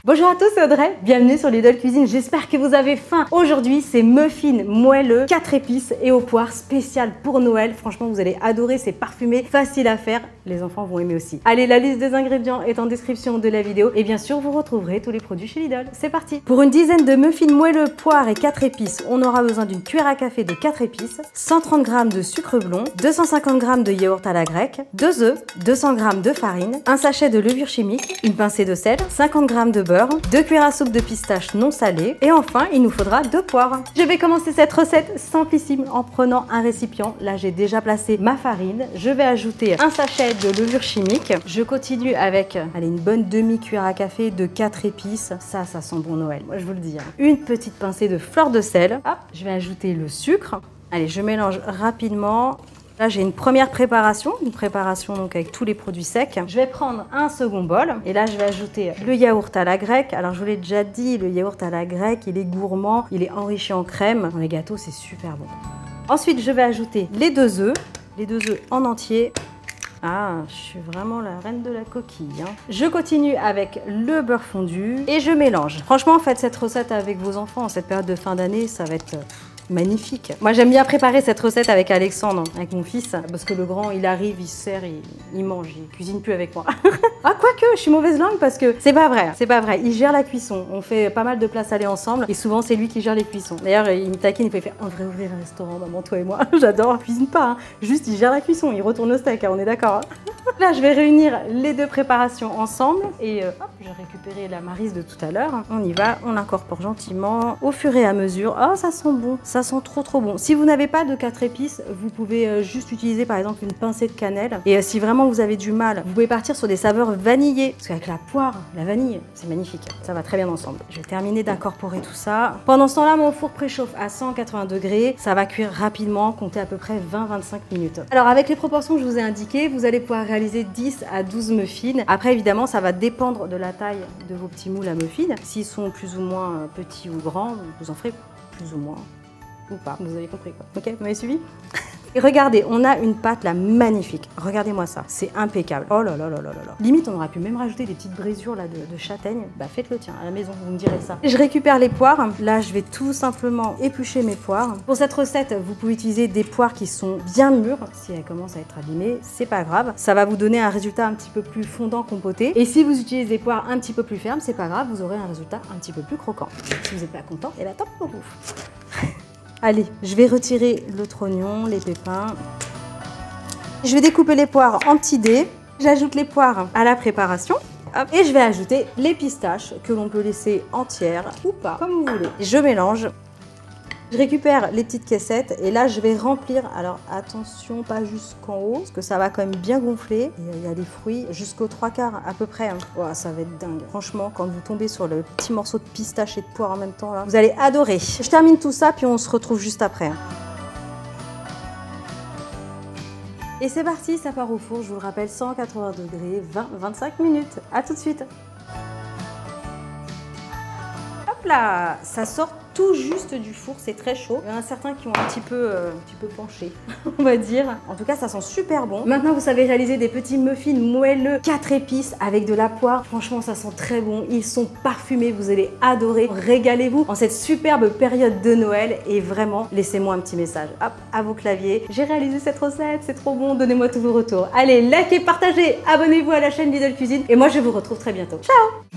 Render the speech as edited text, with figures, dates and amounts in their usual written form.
Bonjour à tous, c'est Audrey, bienvenue sur Lidl Cuisine, j'espère que vous avez faim. Aujourd'hui, c'est muffins moelleux, 4 épices et aux poires spéciales pour Noël. Franchement, vous allez adorer, c'est parfumé, facile à faire, les enfants vont aimer aussi. Allez, la liste des ingrédients est en description de la vidéo et bien sûr, vous retrouverez tous les produits chez Lidl. C'est parti. Pour une dizaine de muffins moelleux, poires et 4 épices, on aura besoin d'une cuillère à café de 4 épices, 130 g de sucre blond, 250 g de yaourt à la grecque, 2 œufs, 200 g de farine, un sachet de levure chimique, une pincée de sel, 50 g de beurre, 2 cuillères à soupe de pistache non salées et enfin il nous faudra 2 poires. Je vais commencer cette recette simplissime en prenant un récipient. Là j'ai déjà placé ma farine, je vais ajouter un sachet de levure chimique. Je continue avec une bonne demi-cuillère à café de 4 épices. Ça sent bon Noël, moi je vous le dis. Une petite pincée de fleur de sel. Hop, je vais ajouter le sucre. Allez, je mélange rapidement. Là, j'ai une première préparation, donc avec tous les produits secs. Je vais prendre un second bol et là, je vais ajouter le yaourt à la grecque. Alors, je vous l'ai déjà dit, le yaourt à la grecque, il est gourmand, il est enrichi en crème. Dans les gâteaux, c'est super bon. Ensuite, je vais ajouter les 2 œufs en entier. Ah, je suis vraiment la reine de la coquille. Je continue avec le beurre fondu et je mélange. Franchement, faites cette recette avec vos enfants en cette période de fin d'année, ça va être magnifique. Moi, j'aime bien préparer cette recette avec Alexandre, avec mon fils, parce que le grand, il arrive, il se sert, il mange, il cuisine plus avec moi. Ah, quoique, je suis mauvaise langue parce que c'est pas vrai, il gère la cuisson. On fait pas mal de plats salés ensemble et souvent, c'est lui qui gère les cuissons. D'ailleurs, il me taquine, il fait on devrait ouvrir un restaurant, maman, toi et moi. J'adore, il cuisine pas, juste il gère la cuisson, il retourne au steak, on est d'accord. Là, je vais réunir les 2 préparations ensemble et hop, je vais récupérer la maryse de tout à l'heure. On y va, on incorpore gentiment au fur et à mesure. Oh, ça sent bon, ça sent trop bon. Si vous n'avez pas de 4 épices, vous pouvez juste utiliser par exemple une pincée de cannelle. Et si vraiment vous avez du mal, vous pouvez partir sur des saveurs vanillées. Parce qu'avec la poire, la vanille, c'est magnifique. Ça va très bien ensemble. Je vais terminer d'incorporer tout ça. Pendant ce temps-là, mon four préchauffe à 180 degrés. Ça va cuire rapidement, compter à peu près 20-25 minutes. Alors avec les proportions que je vous ai indiquées, vous allez pouvoir réaliser 10 à 12 muffins. Après, évidemment, ça va dépendre de la taille de vos petits moules à muffins. S'ils sont plus ou moins petits ou grands, vous en ferez plus ou moins. Ou pas, vous avez compris quoi. Ok, vous m'avez suivi? Et regardez, on a une pâte là magnifique. Regardez-moi ça, c'est impeccable. Oh là là là là là là. Limite, on aurait pu même rajouter des petites brisures là de châtaigne. Bah faites-le tiens, à la maison, vous me direz ça. Je récupère les poires. Là, je vais tout simplement éplucher mes poires. Pour cette recette, vous pouvez utiliser des poires qui sont bien mûres. Si elles commencent à être abîmées, c'est pas grave. Ça va vous donner un résultat un petit peu plus fondant, compoté. Et si vous utilisez des poires un petit peu plus fermes, c'est pas grave, vous aurez un résultat un petit peu plus croquant. Si vous n'êtes pas content, et bah tant pis pour vous. Allez, je vais retirer l'autre oignon, les pépins. Je vais découper les poires en petits dés. J'ajoute les poires à la préparation. Hop, et je vais ajouter les pistaches que l'on peut laisser entières ou pas, comme vous voulez. Je mélange. Je récupère les petites caissettes et là je vais remplir, alors attention pas jusqu'en haut parce que ça va quand même bien gonfler. Il y a les fruits jusqu'aux 3/4 à peu près. Oh, ça va être dingue. Franchement, quand vous tombez sur le petit morceau de pistache et de poire en même temps, là, vous allez adorer. Je termine tout ça puis on se retrouve juste après. Et c'est parti, ça part au four, je vous le rappelle, 180 degrés, 20-25 minutes. À tout de suite. Hop là, ça sort tout juste du four, c'est très chaud. Il y en a certains qui ont un petit peu penché, on va dire. En tout cas, ça sent super bon. Maintenant, vous savez réaliser des petits muffins moelleux, 4 épices avec de la poire. Franchement, ça sent très bon. Ils sont parfumés, vous allez adorer. Régalez-vous en cette superbe période de Noël et vraiment, laissez-moi un petit message. Hop, à vos claviers. J'ai réalisé cette recette, c'est trop bon. Donnez-moi tous vos retours. Allez, likez, partagez, abonnez-vous à la chaîne Lidl Cuisine et moi, je vous retrouve très bientôt. Ciao!